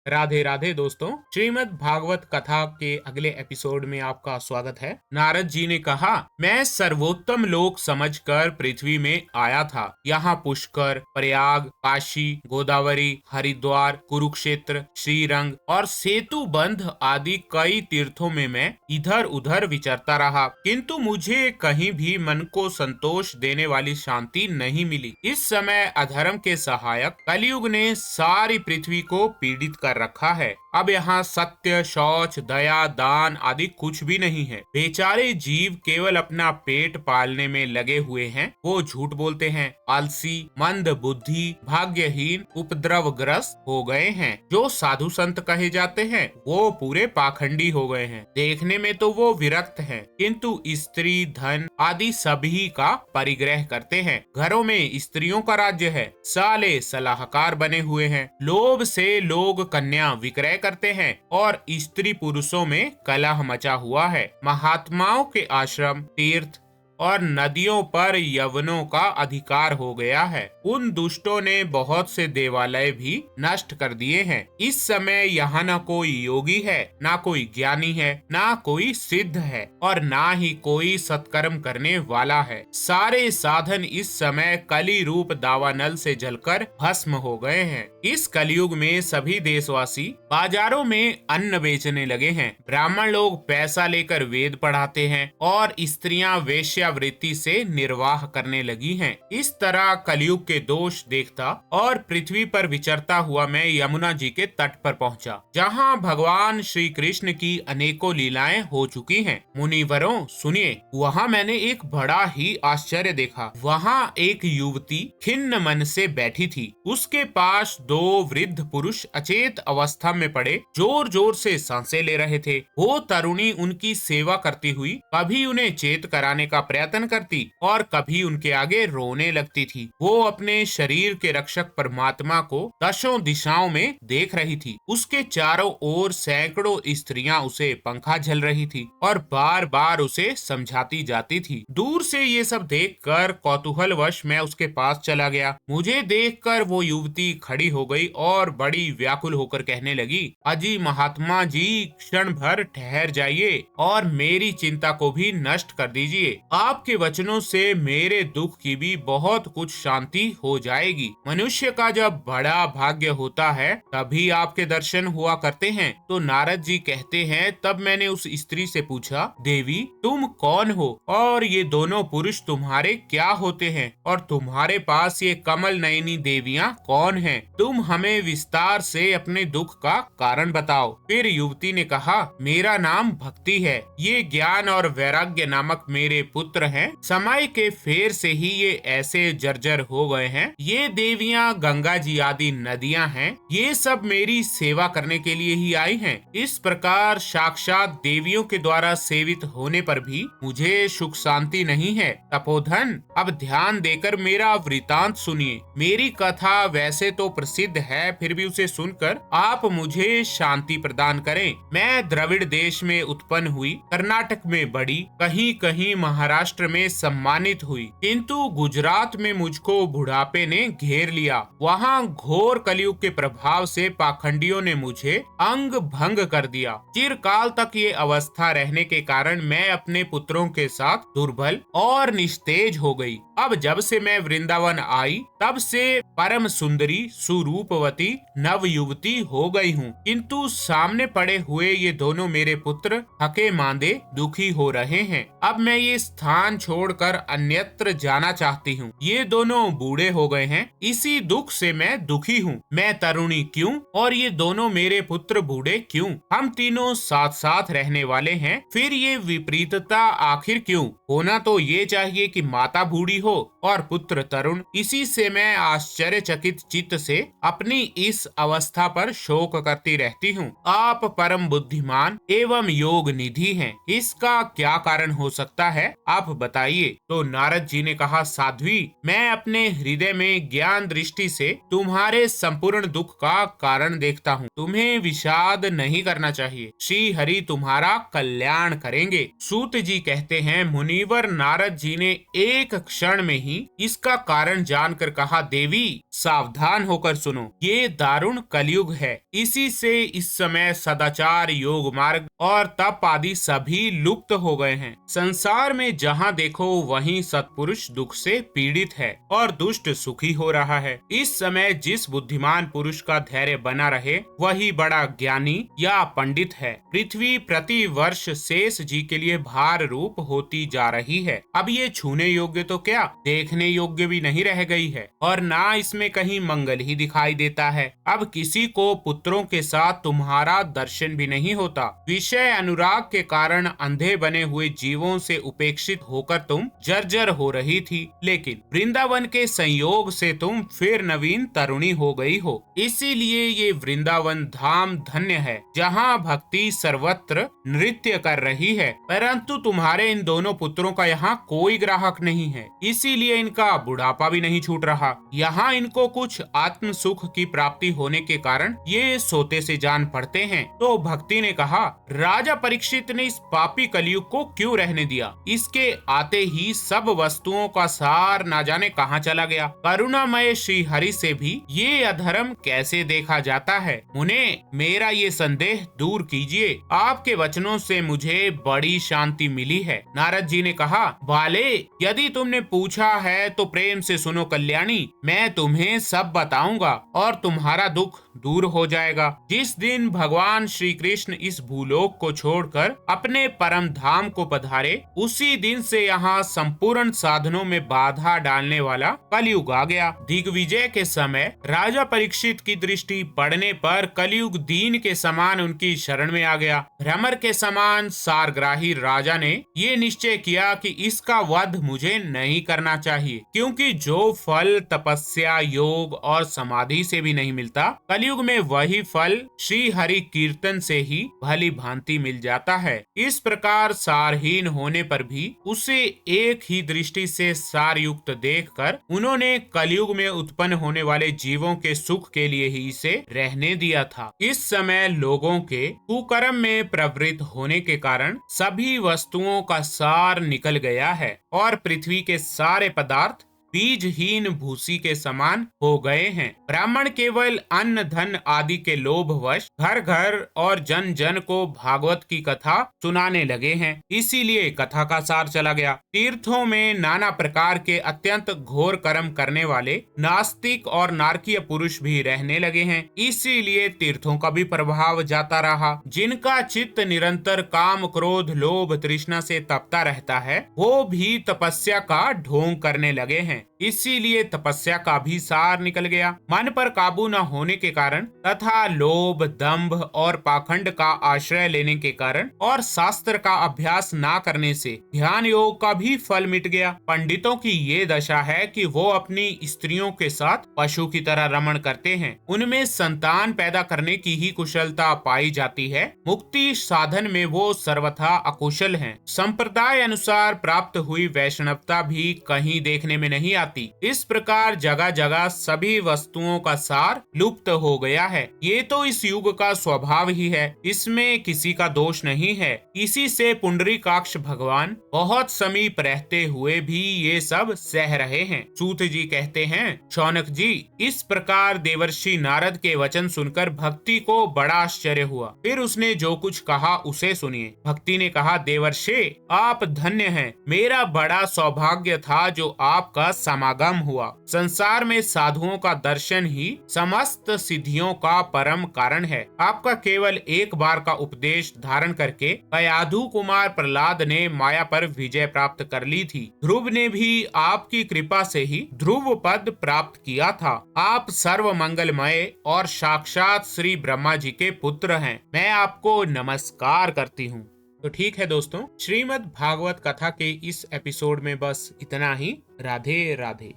राधे राधे दोस्तों। श्रीमद् भागवत कथा के अगले एपिसोड में आपका स्वागत है। नारद जी ने कहा, मैं सर्वोत्तम लोक समझकर पृथ्वी में आया था। यहाँ पुष्कर, प्रयाग, काशी, गोदावरी, हरिद्वार, कुरुक्षेत्र, श्रीरंग और सेतु बंध आदि कई तीर्थों में मैं इधर उधर विचरता रहा, किंतु मुझे कहीं भी मन को संतोष देने वाली शांति नहीं मिली। इस समय अधर्म के सहायक कलयुग ने सारी पृथ्वी को पीड़ित कर रखा है। अब यहाँ सत्य, शौच, दया, दान आदि कुछ भी नहीं है। बेचारे जीव केवल अपना पेट पालने में लगे हुए हैं। वो झूठ बोलते हैं, आलसी, मंद बुद्धि, भाग्यहीन, उपद्रवग्रस्त हो गए हैं। जो साधु संत कहे जाते हैं वो पूरे पाखंडी हो गए हैं। देखने में तो वो विरक्त हैं, किंतु स्त्री, धन आदि सभी का परिग्रह करते हैं। घरों में स्त्रियों का राज्य है। साले सलाहकार बने हुए हैं। लोभ से लोग कन्या विक्रय करते हैं और स्त्री पुरुषों में कलह मचा हुआ है। महात्माओं के आश्रम, तीर्थ और नदियों पर यवनों का अधिकार हो गया है। उन दुष्टों ने बहुत से देवालय भी नष्ट कर दिए हैं। इस समय यहाँ न कोई योगी है, ना कोई ज्ञानी है, ना कोई सिद्ध है और ना ही कोई सत्कर्म करने वाला है। सारे साधन इस समय कली रूप दावानल से जलकर भस्म हो गए हैं। इस कलयुग में सभी देशवासी बाजारों में अन्न बेचने लगे हैं। ब्राह्मण लोग पैसा लेकर वेद पढ़ाते हैं और स्त्रियां वेश्यावृत्ति से निर्वाह करने लगी हैं। इस तरह कलयुग के दोष देखता और पृथ्वी पर विचरता हुआ मैं यमुना जी के तट पर पहुंचा, जहां भगवान श्री कृष्ण की अनेकों लीलाएं हो चुकी हैं। मुनिवरों सुनिए, वहां मैंने एक बड़ा ही आश्चर्य देखा। वहां एक युवती खिन्न मन से बैठी थी। उसके पास दो वृद्ध पुरुष अचेत अवस्था में पड़े जोर जोर से सांसें ले रहे थे। वो तरुणी उनकी सेवा करती हुई कभी उन्हें चेत कराने का प्रयत्न करती और कभी उनके आगे रोने लगती थी। वो अपने शरीर के रक्षक परमात्मा को दशों दिशाओं में देख रही थी। उसके चारों ओर सैकड़ों स्त्रियां उसे पंखा झल रही थी और बार बार उसे समझाती जाती थी। दूर से ये सब देखकर कौतूहलवश मैं उसके पास चला गया। मुझे देखकर वो युवती खड़ी हो गई और बड़ी व्याकुल होकर कहने लगी, अजी महात्मा जी, क्षण भर ठहर जाइए और मेरी चिंता को भी नष्ट कर दीजिए। आपके वचनों से मेरे दुख की भी बहुत कुछ शांति हो जाएगी। मनुष्य का जब बड़ा भाग्य होता है तभी आपके दर्शन हुआ करते हैं। तो नारद जी कहते हैं, तब मैंने उस स्त्री से पूछा, देवी तुम कौन हो और ये दोनों पुरुष तुम्हारे क्या होते हैं और तुम्हारे पास ये कमल नयनी देवियां कौन हैं? तुम हमें विस्तार से अपने दुख का कारण बताओ। फिर युवती ने कहा, मेरा नाम भक्ति है। ये ज्ञान और वैराग्य नामक मेरे पुत्र हैं। समय के फेर से ही ये ऐसे जर्जर हो गए हैं। ये देवियां गंगा जी आदि नदियां हैं। ये सब मेरी सेवा करने के लिए ही आई हैं। इस प्रकार साक्षात देवियों के द्वारा सेवित होने पर भी मुझे सुख शांति नहीं है। तपोधन, अब ध्यान देकर मेरा वृतांत सुनिए। मेरी कथा वैसे तो प्रसिद्ध है, फिर भी उसे सुनकर आप मुझे शांति प्रदान करें। मैं द्रविड़ देश में उत्पन्न हुई, कर्नाटक में बढ़ी, कहीं कहीं महाराष्ट्र में सम्मानित हुई, किंतु गुजरात में मुझको बुढ़ापे ने घेर लिया। वहाँ घोर कलयुग के प्रभाव से पाखंडियों ने मुझे अंग भंग कर दिया। चिरकाल तक ये अवस्था रहने के कारण मैं अपने पुत्रों के साथ दुर्बल और निस्तेज हो गई। अब जब से मैं वृंदावन आई तब से परम सुंदरी सुरूपवती नव युवती हो गई हूँ, किंतु सामने पड़े हुए ये दोनों मेरे पुत्र थके मांदे दुखी हो रहे हैं। अब मैं ये स्थान छोड़कर अन्यत्र जाना चाहती हूँ। ये दोनों बूढ़े हो गए हैं, इसी दुख से मैं दुखी हूँ। मैं तरुणी क्यों और ये दोनों मेरे पुत्र बूढ़े क्यों? हम तीनों साथ साथ रहने वाले हैं, फिर ये विपरीतता आखिर क्यों? होना तो ये चाहिए कि माता बूढ़ी हो और पुत्र तरुण। इसी से मैं आश्चर्यचकित चित्त से अपनी इस अवस्था पर शोक करती रहती हूँ। आप परम बुद्धिमान एवं योग निधि हैं, इसका क्या कारण हो सकता है, आप बताइए। तो नारद जी ने कहा, साध्वी, मैं अपने हृदय में ज्ञान दृष्टि से तुम्हारे संपूर्ण दुख का कारण देखता हूँ। तुम्हें विषाद नहीं करना चाहिए। श्री हरि तुम्हारा कल्याण करेंगे। सूत जी कहते हैं, मुनिवर नारद जी ने एक क्षण क्षण में ही इसका कारण जानकर कहा, देवी सावधान होकर सुनो, ये दारुण कलयुग है। इसी से इस समय सदाचार, योग मार्ग और तप आदि सभी लुप्त हो गए हैं। संसार में जहाँ देखो वहीं सत्पुरुष दुख से पीड़ित है और दुष्ट सुखी हो रहा है। इस समय जिस बुद्धिमान पुरुष का धैर्य बना रहे वही बड़ा ज्ञानी या पंडित है। पृथ्वी प्रति वर्ष शेष जी के लिए भार रूप होती जा रही है। अब ये छूने योग्य तो क्या, देखने योग्य भी नहीं रह गई है और ना इसमें कहीं मंगल ही दिखाई देता है। अब किसी को पुत्रों के साथ तुम्हारा दर्शन भी नहीं होता। विषय अनुराग के कारण अंधे बने हुए जीवों से उपेक्षित होकर तुम जर्जर हो रही थी, लेकिन वृंदावन के संयोग से तुम फिर नवीन तरुणी हो गई हो। इसीलिए ये वृंदावन धाम धन्य है, जहाँ भक्ति सर्वत्र नृत्य कर रही है। परंतु तुम्हारे इन दोनों पुत्रों का यहाँ कोई ग्राहक नहीं है, इसीलिए इनका बुढ़ापा भी नहीं छूट रहा। यहाँ इनको कुछ आत्म सुख की प्राप्ति होने के कारण ये सोते से जान पड़ते हैं। तो भक्ति ने कहा, राजा परीक्षित ने इस पापी कलयुग को क्यों रहने दिया? इसके आते ही सब वस्तुओं का सार ना जाने कहाँ चला गया। करुणामय श्री हरि से भी ये अधर्म कैसे देखा जाता है? मुने, मेरा ये संदेह दूर कीजिए। आपके वचनों से मुझे बड़ी शांति मिली है। नारद जी ने कहा, बाले, यदि तुमने पूछा है तो प्रेम से सुनो कल्याणी, मैं तुम्हें सब बताऊंगा और तुम्हारा दुख दूर हो जाएगा। जिस दिन भगवान श्री कृष्ण इस भूलोक को छोड़कर अपने परम धाम को पधारे, उसी दिन से यहाँ संपूर्ण साधनों में बाधा डालने वाला कलयुग आ गया। दिग्विजय के समय राजा परीक्षित की दृष्टि पड़ने पर कलयुग दीन के समान उनकी शरण में आ गया। भ्रमर के समान सारग्राही राजा ने ये निश्चय किया कि इसका वध मुझे नहीं करना चाहिए, क्योंकि जो फल तपस्या, योग और समाधि से भी नहीं मिलता, कलयुग में वही फल श्री हरि कीर्तन से ही भली भांति मिल जाता है। इस प्रकार सारहीन होने पर भी उसे एक ही दृष्टि से सारयुक्त देखकर उन्होंने कलयुग में उत्पन्न होने वाले जीवों के सुख के लिए ही इसे रहने दिया था। इस समय लोगों के कुकर्म में प्रवृत्त होने के कारण सभी वस्तुओं का सार निकल गया है और पृथ्वी के सारे पदार्थ बीजहीन भूसी के समान हो गए हैं। ब्राह्मण केवल अन्न धन आदि के लोभवश घर घर और जन जन को भागवत की कथा सुनाने लगे हैं। इसीलिए कथा का सार चला गया। तीर्थों में नाना प्रकार के अत्यंत घोर कर्म करने वाले नास्तिक और नारकीय पुरुष भी रहने लगे हैं। इसीलिए तीर्थों का भी प्रभाव जाता रहा। जिनका चित्त निरंतर काम, क्रोध, लोभ, तृष्णा से तपता रहता है, वो भी तपस्या का ढोंग करने लगे हैं। इसीलिए तपस्या का भी सार निकल गया। मन पर काबू न होने के कारण तथा लोभ, दंभ और पाखंड का आश्रय लेने के कारण और शास्त्र का अभ्यास ना करने से ध्यान योग का भी फल मिट गया। पंडितों की ये दशा है कि वो अपनी स्त्रियों के साथ पशु की तरह रमण करते हैं। उनमें संतान पैदा करने की ही कुशलता पाई जाती है। मुक्ति साधन में वो सर्वथा अकुशल हैं। संप्रदाय अनुसार प्राप्त हुई वैष्णवता भी कहीं देखने में नहीं आती। इस प्रकार जगह जगह सभी वस्तुओं का सार लुप्त हो गया है। ये तो इस युग का स्वभाव ही है, इसमें किसी का दोष नहीं है। इसी से पुंडरीकाक्ष भगवान बहुत समीप रहते हुए भी ये सब सह रहे हैं। सूत जी कहते हैं, शौनक जी, इस प्रकार देवर्षि नारद के वचन सुनकर भक्ति को बड़ा आश्चर्य हुआ। फिर उसने जो कुछ कहा उसे सुनिए। भक्ति ने कहा, देवर्षि, आप धन्य हैं। मेरा बड़ा सौभाग्य था जो आपका समागम हुआ। संसार में साधुओं का दर्शन ही समस्त सिद्धियों का परम कारण है। आपका केवल एक बार का उपदेश धारण करके कयाधु कुमार प्रहलाद ने माया पर विजय प्राप्त कर ली थी। ध्रुव ने भी आपकी कृपा से ही ध्रुव पद प्राप्त किया था। आप सर्व मंगलमय और साक्षात श्री ब्रह्मा जी के पुत्र हैं। मैं आपको नमस्कार करती हूँ। तो ठीक है दोस्तों, श्रीमद् भागवत कथा के इस एपिसोड में बस इतना ही। राधे राधे।